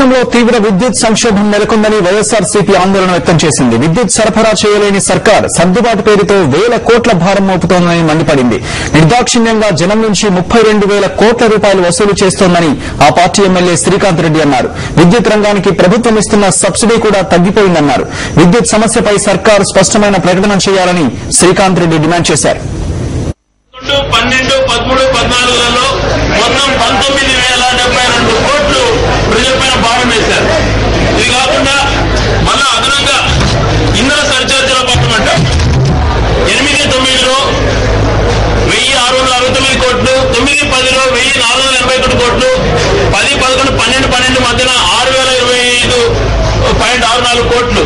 రాష్ట్రంలో తీవ్ర విద్యుత్ సంక్షోభం నెలకొందని వైఎస్సార్సీపీ ఆందోళన వ్యక్తం చేసింది. విద్యుత్ సరఫరా చేయలేని సర్కార్ సర్దుబాటు పేరుతో వేల కోట్ల భారం మోపుతోందని మండిపడింది. నిర్దాక్షిణ్యంగా జనం నుంచి 32,000 కోట్ల రూపాయలు వసూలు చేస్తోందని ఆ పార్టీ ఎమ్మెల్యే శ్రీకాంత్ రెడ్డి అన్నారు. విద్యుత్ రంగానికి ప్రభుత్వం ఇస్తున్న సబ్సిడీ కూడా తగ్గిపోయిందన్నారు. విద్యుత్ సమస్యపై సర్కార్ స్పష్టమైన ప్రకటన చేయాలని శ్రీకాంత్ రెడ్డి డిమాండ్ చేశారు. 12, 13, 14లలో మొత్తం 19,072 కోట్లు ప్రజలపైన భారం వేశారు. ఇది కాకుండా మళ్ళా అదనంగా ఇంధన సర్చార్జీల పక్కమంట 8, 9లో 1,669 కోట్లు, 9, 10లో 1,481 కోట్లు, 10, 11, 12, 12 మధ్యన 6,025.64 కోట్లు.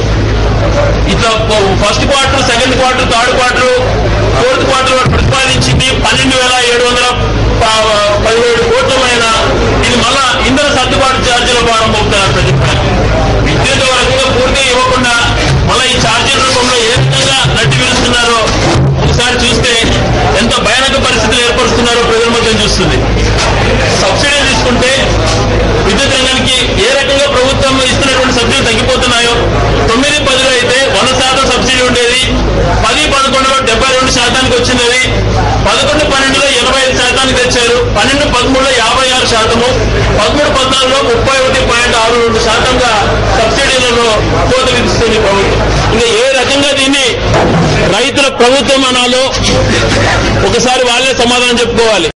ఇట్లా first quarter, second quarter, third quarter, fourth quarter ప్రతిపాదించింది 12,717 కోట్లమైన ఇది మళ్ళా ఇంధన సర్దుబాటు ఛార్జీల భారం మోపుతున్నారు ప్రజలపైన. విద్యుత్ రకంగా పూర్తిగా ఇవ్వకుండా మళ్ళీ ఈ ఛార్జీల రూపంలో ఏ విధంగా నట్టి విరుస్తున్నారో ఒకసారి చూస్తే ఎంత భయానక పరిస్థితులు ఏర్పరుస్తున్నారో ప్రజల మధ్య చూస్తుంది. సబ్సిడీ తీసుకుంటే విద్యుత్ రంగానికి ఏ రకంగా ప్రభుత్వం ఇస్తున్నటువంటి సబ్సిడీలు తగ్గిపోతున్నాయో 9, 10లో అయితే 100% సబ్సిడీ ఉండేది, 10, 11లో 72% వచ్చింది. 11, 12లో 85% తెచ్చారు, 12, 13లో 56%, 13, 14లో 31.62%గా సబ్సిడీలలో కోత విధిస్తుంది ప్రభుత్వం. ఇంకా ఏ రకంగా దీన్ని రైతుల ప్రభుత్వం అనాలో ఒకసారి వాళ్ళే సమాధానం చెప్పుకోవాలి.